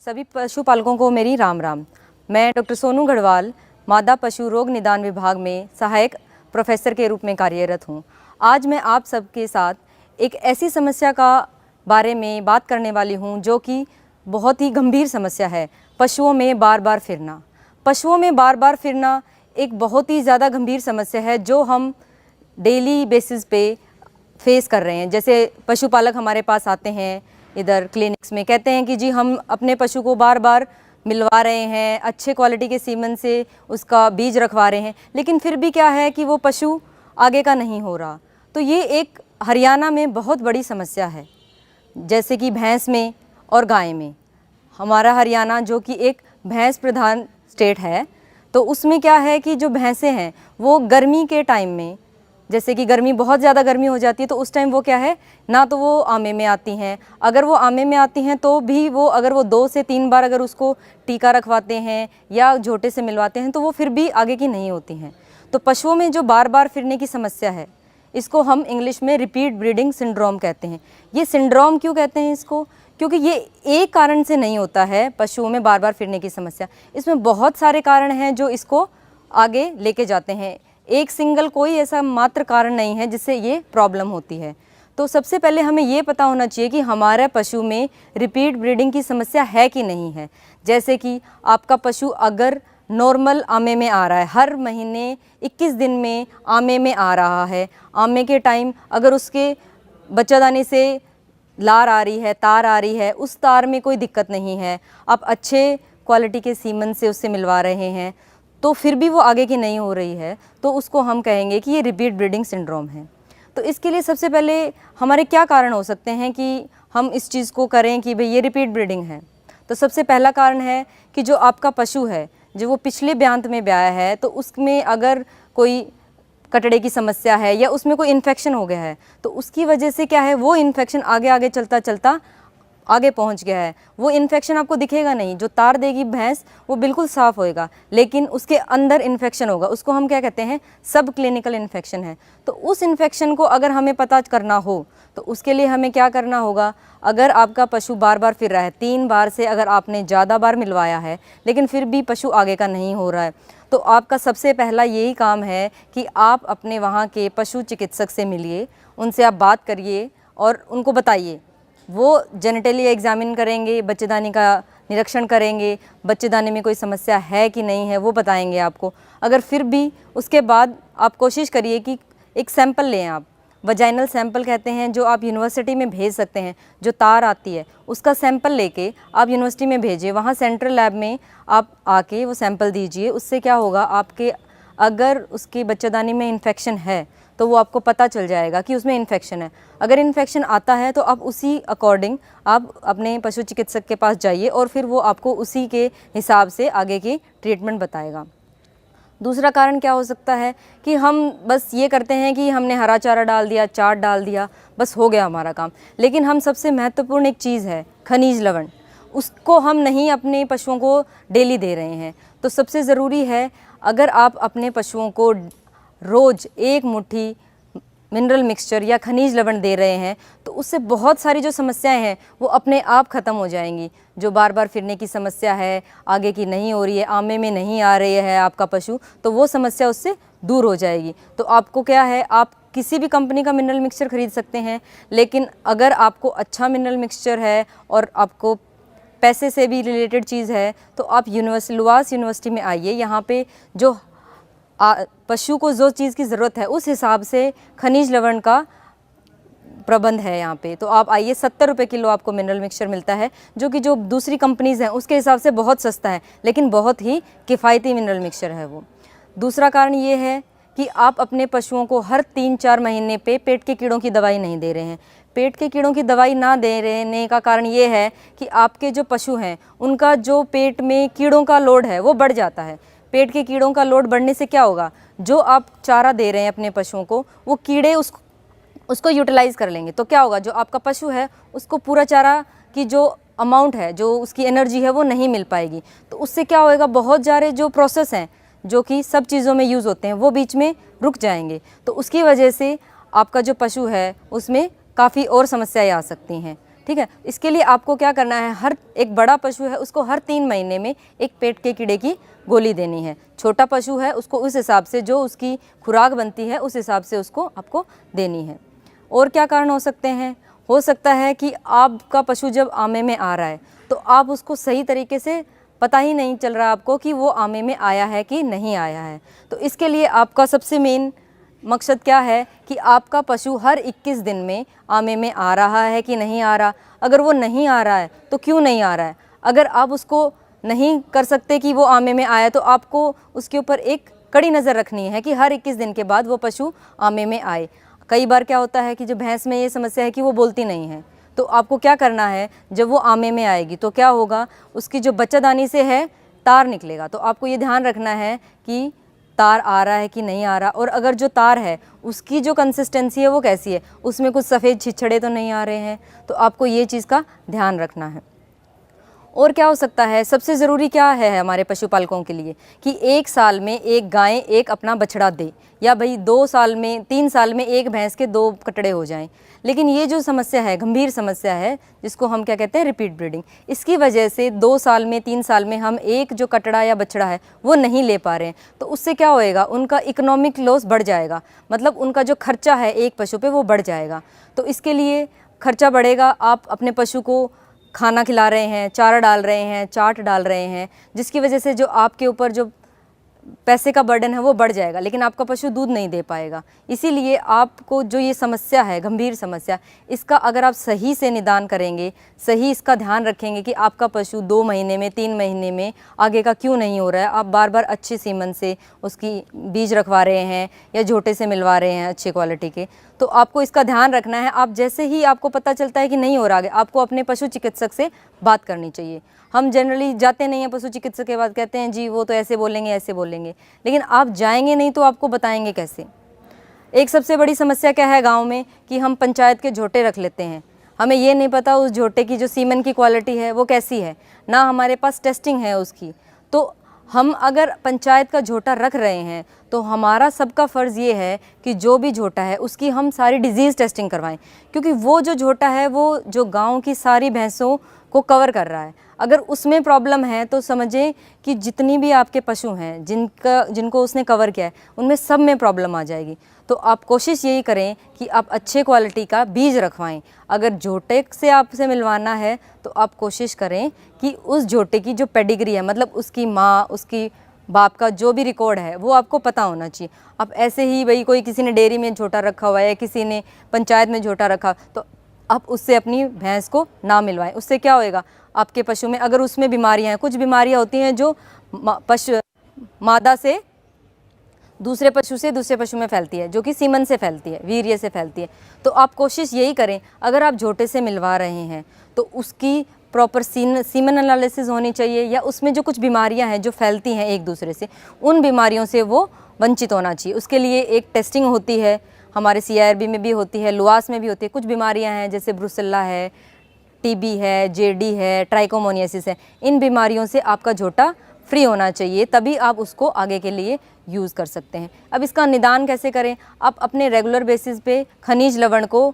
सभी पशुपालकों को मेरी राम राम। मैं डॉक्टर सोनू गढ़वाल मादा पशु रोग निदान विभाग में सहायक प्रोफेसर के रूप में कार्यरत हूँ। आज मैं आप सबके साथ एक ऐसी समस्या का बारे में बात करने वाली हूँ जो कि बहुत ही गंभीर समस्या है, पशुओं में बार बार फिरना। पशुओं में बार बार फिरना एक बहुत ही ज़्यादा गंभीर समस्या है जो हम डेली बेसिस पे फेस कर रहे हैं। जैसे पशुपालक हमारे पास आते हैं इधर क्लिनिक्स में, कहते हैं कि जी हम अपने पशु को बार बार मिलवा रहे हैं, अच्छे क्वालिटी के सीमन से उसका बीज रखवा रहे हैं, लेकिन फिर भी क्या है कि वो पशु आगे का नहीं हो रहा। तो ये एक हरियाणा में बहुत बड़ी समस्या है, जैसे कि भैंस में और गाय में। हमारा हरियाणा जो कि एक भैंस प्रधान स्टेट है, तो उसमें क्या है कि जो भैंसें हैं वो गर्मी के टाइम में, जैसे कि गर्मी बहुत ज़्यादा गर्मी हो जाती है तो उस टाइम वो क्या है ना, तो वो आमे में आती हैं। अगर वो आमे में आती हैं तो भी वो अगर वो 2 से 3 बार अगर उसको टीका रखवाते हैं या झोटे से मिलवाते हैं तो वो फिर भी आगे की नहीं होती हैं। तो पशुओं में जो बार बार फिरने की समस्या है, इसको हम इंग्लिश में रिपीट ब्रीडिंग सिंड्रोम कहते हैं। ये सिंड्रोम क्यों कहते हैं इसको? क्योंकि ये एक कारण से नहीं होता है पशुओं में बार बार फिरने की समस्या, इसमें बहुत सारे कारण हैं जो इसको आगे लेके जाते हैं। एक सिंगल कोई ऐसा मात्र कारण नहीं है जिससे ये प्रॉब्लम होती है। तो सबसे पहले हमें ये पता होना चाहिए कि हमारे पशु में रिपीट ब्रीडिंग की समस्या है कि नहीं है। जैसे कि आपका पशु अगर नॉर्मल आमे में आ रहा है, हर महीने 21 दिन में आमे में आ रहा है, आमे के टाइम अगर उसके बच्चादानी से लार आ रही है, तार आ रही है, उस तार में कोई दिक्कत नहीं है, आप अच्छे क्वालिटी के सीमन से उससे मिलवा रहे हैं, तो फिर भी वो आगे की नहीं हो रही है, तो उसको हम कहेंगे कि ये रिपीट ब्रीडिंग सिंड्रोम है। तो इसके लिए सबसे पहले हमारे क्या कारण हो सकते हैं कि हम इस चीज़ को करें कि भाई ये रिपीट ब्रीडिंग है। तो सबसे पहला कारण है कि जो आपका पशु है, जो वो पिछले ब्यांत में ब्याया है, तो उसमें अगर कोई कटड़े की समस्या है या उसमें कोई इन्फेक्शन हो गया है, तो उसकी वजह से क्या है, वो इन्फेक्शन आगे आगे चलता चलता आगे पहुंच गया है। वो इन्फेक्शन आपको दिखेगा नहीं, जो तार देगी भैंस वो बिल्कुल साफ़ होएगा, लेकिन उसके अंदर इन्फेक्शन होगा, उसको हम क्या कहते हैं, सब क्लिनिकल इन्फेक्शन है। तो उस इन्फेक्शन को अगर हमें पता करना हो तो उसके लिए हमें क्या करना होगा। अगर आपका पशु बार बार फिर रहा है, 3 बार से अगर आपने ज़्यादा बार मिलवाया है लेकिन फिर भी पशु आगे का नहीं हो रहा है, तो आपका सबसे पहला यही काम है कि आप अपने वहाँ के पशु चिकित्सक से मिलिए, उनसे आप बात करिए और उनको बताइए। वो जेनेटली एग्जामिन करेंगे, बच्चेदानी का निरीक्षण करेंगे, बच्चेदानी में कोई समस्या है कि नहीं है वो बताएंगे आपको। अगर फिर भी उसके बाद आप कोशिश करिए कि एक सैंपल लें, आप वजाइनल सैंपल कहते हैं, जो आप यूनिवर्सिटी में भेज सकते हैं। जो तार आती है उसका सैंपल लेके आप यूनिवर्सिटी में भेजिए, वहाँ सेंट्रल लैब में आप आके वो सैंपल दीजिए। उससे क्या होगा, आपके अगर उसकी बच्चेदानी में इन्फेक्शन है तो वो आपको पता चल जाएगा कि उसमें इन्फेक्शन है। अगर इन्फेक्शन आता है तो आप उसी अकॉर्डिंग आप अपने पशु चिकित्सक के पास जाइए और फिर वो आपको उसी के हिसाब से आगे की ट्रीटमेंट बताएगा। दूसरा कारण क्या हो सकता है कि हम बस ये करते हैं कि हमने हरा चारा डाल दिया, चाट डाल दिया, बस हो गया हमारा काम। लेकिन हम सबसे महत्वपूर्ण एक चीज़ है खनिज लवण, उसको हम नहीं अपने पशुओं को डेली दे रहे हैं। तो सबसे ज़रूरी है, अगर आप अपने पशुओं को रोज़ 1 मुट्ठी मिनरल मिक्सचर या खनिज लवण दे रहे हैं तो उससे बहुत सारी जो समस्याएं हैं वो अपने आप ख़त्म हो जाएंगी। जो बार बार फिरने की समस्या है, आगे की नहीं हो रही है, आमे में नहीं आ रही है आपका पशु, तो वो समस्या उससे दूर हो जाएगी। तो आपको क्या है, आप किसी भी कंपनी का मिनरल मिक्सचर ख़रीद सकते हैं, लेकिन अगर आपको अच्छा मिनरल मिक्सचर है और आपको पैसे से भी रिलेटेड चीज़ है तो आप लुवास यूनिवर्सिटी में आइए। यहाँ पे जो पशु को जो चीज़ की ज़रूरत है उस हिसाब से खनिज लवण का प्रबंध है यहाँ पे। तो आप आइए, 70 रुपये किलो आपको मिनरल मिक्सचर मिलता है, जो कि जो दूसरी कंपनीज़ हैं उसके हिसाब से बहुत सस्ता है, लेकिन बहुत ही किफ़ायती मिनरल मिक्सचर है वो। दूसरा कारण ये है कि आप अपने पशुओं को हर 3-4 महीने पे पेट के कीड़ों की दवाई नहीं दे रहे हैं। पेट के कीड़ों की दवाई ना दे रहने का कारण ये है कि आपके जो पशु हैं उनका जो पेट में कीड़ों का लोड है वो बढ़ जाता है। पेट के कीड़ों का लोड बढ़ने से क्या होगा, जो आप चारा दे रहे हैं अपने पशुओं को, वो कीड़े उसको यूटिलाइज़ कर लेंगे। तो क्या होगा, जो आपका पशु है उसको पूरा चारा की जो अमाउंट है, जो उसकी एनर्जी है वो नहीं मिल पाएगी। तो उससे क्या होएगा, बहुत सारे जो प्रोसेस हैं जो कि सब चीज़ों में यूज़ होते हैं वो बीच में रुक जाएंगे। तो उसकी वजह से आपका जो पशु है उसमें काफ़ी और समस्याएं आ सकती हैं। ठीक है। इसके लिए आपको क्या करना है, हर एक बड़ा पशु है उसको हर 3 महीने में एक पेट के कीड़े की गोली देनी है। छोटा पशु है उसको उस हिसाब से जो उसकी खुराक बनती है उस हिसाब से उसको आपको देनी है। और क्या कारण हो सकते हैं, हो सकता है कि आपका पशु जब आमे में आ रहा है तो आप उसको सही तरीके से पता ही नहीं चल रहा आपको कि वो आमे में आया है कि नहीं आया है। तो इसके लिए आपका सबसे मेन मकसद क्या है कि आपका पशु हर 21 दिन में आमे में आ रहा है कि नहीं आ रहा। अगर वो नहीं आ रहा है तो क्यों नहीं आ रहा है। अगर आप उसको नहीं कर सकते कि वो आमे में आया तो आपको उसके ऊपर एक कड़ी नज़र रखनी है कि हर 21 दिन के बाद वो पशु आमे में आए। कई बार क्या होता है कि जो भैंस में ये समस्या है कि वो बोलती नहीं है, तो आपको क्या करना है, जब वो आमे में आएगी तो क्या होगा, उसकी जो बच्चादानी से है तार निकलेगा। तो आपको ये ध्यान रखना है कि तार आ रहा है कि नहीं आ रहा, और अगर जो तार है उसकी जो कंसिस्टेंसी है वो कैसी है, उसमें कुछ सफ़ेद छिछड़े तो नहीं आ रहे हैं। तो आपको ये चीज़ का ध्यान रखना है। और क्या हो सकता है, सबसे ज़रूरी क्या है हमारे पशुपालकों के लिए कि 1 साल में एक गाय एक अपना बछड़ा दे, या भाई 2 साल में 3 साल में एक भैंस के 2 कटड़े हो जाएं। लेकिन ये जो समस्या है, गंभीर समस्या है, जिसको हम क्या कहते हैं, रिपीट ब्रीडिंग, इसकी वजह से 2 साल में 3 साल में हम एक जो कटड़ा या बछड़ा है वो नहीं ले पा रहे हैं। तो उससे क्या होएगा, उनका इकोनॉमिक लॉस बढ़ जाएगा, मतलब उनका जो खर्चा है एक पशु पे वो बढ़ जाएगा। तो इसके लिए खर्चा बढ़ेगा, आप अपने पशु को खाना खिला रहे हैं, चारा डाल रहे हैं, चाट डाल रहे हैं, जिसकी वजह से जो आपके ऊपर जो पैसे का बर्डन है वो बढ़ जाएगा, लेकिन आपका पशु दूध नहीं दे पाएगा। इसीलिए आपको जो ये समस्या है, गंभीर समस्या, इसका अगर आप सही से निदान करेंगे, सही इसका ध्यान रखेंगे कि आपका पशु 2 महीने में 3 महीने में आगे का क्यों नहीं हो रहा है, आप बार बार अच्छे सीमन से उसकी बीज रखवा रहे हैं या झोटे से मिलवा रहे हैं अच्छी क्वालिटी के, तो आपको इसका ध्यान रखना है। आप जैसे ही आपको पता चलता है कि नहीं हो रहा आगे, आपको अपने पशु चिकित्सक से बात करनी चाहिए। हम जनरली जाते नहीं हैं पशु चिकित्सक के बाद, कहते हैं जी वो तो ऐसे बोलेंगे ऐसे बोलेंगे, लेकिन आप जाएंगे नहीं तो आपको बताएंगे कैसे। एक सबसे बड़ी समस्या क्या है गांव में कि हम पंचायत के झोटे रख लेते हैं, हमें ये नहीं पता उस झोटे की जो सीमन की क्वालिटी है वो कैसी है, ना हमारे पास टेस्टिंग है उसकी। तो हम अगर पंचायत का झोटा रख रहे हैं तो हमारा सबका फ़र्ज़ ये है कि जो भी झोटा है उसकी हम सारी डिज़ीज़ टेस्टिंग करवाएं, क्योंकि वो जो झोटा है वो जो गांव की सारी भैंसों को कवर कर रहा है। अगर उसमें प्रॉब्लम है तो समझें कि जितनी भी आपके पशु हैं जिनको उसने कवर किया है उनमें सब में प्रॉब्लम आ जाएगी। तो आप कोशिश यही करें कि आप अच्छे क्वालिटी का बीज रखवाएं। अगर झोटे से आपसे मिलवाना है तो आप कोशिश करें कि उस झोटे की जो पेडिग्री है, मतलब उसकी माँ, उसकी बाप का जो भी रिकॉर्ड है वो आपको पता होना चाहिए। अब ऐसे ही भाई कोई किसी ने डेयरी में झोटा रखा हुआ है या किसी ने पंचायत में झोटा रखा, तो आप उससे अपनी भैंस को ना मिलवाएं। उससे क्या होएगा, आपके पशु में अगर उसमें बीमारियां हैं, कुछ बीमारियां होती हैं जो पशु मादा से दूसरे पशु से दूसरे पशु में फैलती है, जो कि सीमन से फैलती है, वीर्य से फैलती है। तो आप कोशिश यही करें, अगर आप झोटे से मिलवा रहे हैं तो उसकी प्रॉपर सीमन एनालिसिस होनी चाहिए, या उसमें जो कुछ बीमारियां हैं जो फैलती हैं एक दूसरे से, उन बीमारियों से वो वंचित होना चाहिए। उसके लिए एक टेस्टिंग होती है, हमारे CIRB में भी होती है, लुआस में भी होती है। कुछ बीमारियां हैं जैसे ब्रुसेल्ला है, TB है, JD है, ट्राइकोमोनियासिस है, इन बीमारियों से आपका झोटा फ्री होना चाहिए, तभी आप उसको आगे के लिए यूज़ कर सकते हैं। अब इसका निदान कैसे करें, आप अपने रेगुलर बेसिस पे खनिज लवण को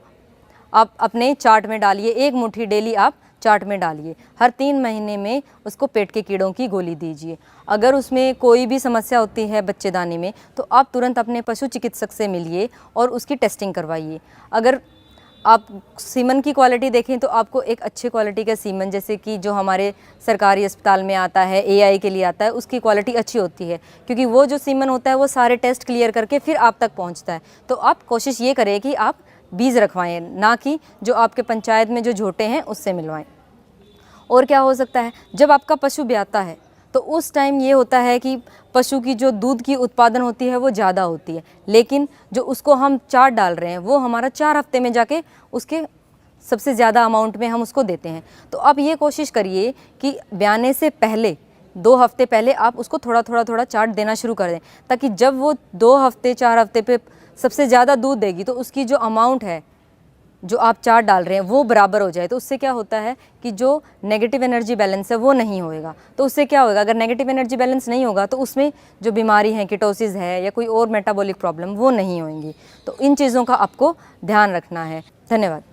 आप अपने चार्ट में डालिए, 1 मुट्ठी डेली आप चार्ट में डालिए। हर 3 महीने में उसको पेट के कीड़ों की गोली दीजिए। अगर उसमें कोई भी समस्या होती है बच्चेदानी में तो आप तुरंत अपने पशु चिकित्सक से मिलिए और उसकी टेस्टिंग करवाइए। अगर आप सीमन की क्वालिटी देखें तो आपको एक अच्छे क्वालिटी का सीमन, जैसे कि जो हमारे सरकारी अस्पताल में आता है, AI के लिए आता है, उसकी क्वालिटी अच्छी होती है, क्योंकि वो जो सीमन होता है वो सारे टेस्ट क्लियर करके फिर आप तक पहुंचता है। तो आप कोशिश ये करें कि आप बीज रखवाएं, ना कि जो आपके पंचायत में जो झोटे हैं उससे मिलवाएं। और क्या हो सकता है, जब आपका पशु ब्याता है तो उस टाइम ये होता है कि पशु की जो दूध की उत्पादन होती है वो ज़्यादा होती है, लेकिन जो उसको हम चार्ट डाल रहे हैं वो हमारा 4 हफ्ते में जाके उसके सबसे ज़्यादा अमाउंट में हम उसको देते हैं। तो आप ये कोशिश करिए कि ब्याने से पहले 2 हफ्ते पहले आप उसको थोड़ा चार्ट देना शुरू कर दें, ताकि जब वो 2 हफ्ते 4 हफ्ते पे सबसे ज़्यादा दूध देगी तो उसकी जो अमाउंट है जो आप चार्ट डाल रहे हैं वो बराबर हो जाए। तो उससे क्या होता है कि जो नेगेटिव एनर्जी बैलेंस है वो नहीं होएगा। तो उससे क्या होएगा, अगर नेगेटिव एनर्जी बैलेंस नहीं होगा तो उसमें जो बीमारी है, कीटोसिस है या कोई और मेटाबॉलिक प्रॉब्लम, वो नहीं होंगी। तो इन चीज़ों का आपको ध्यान रखना है। धन्यवाद।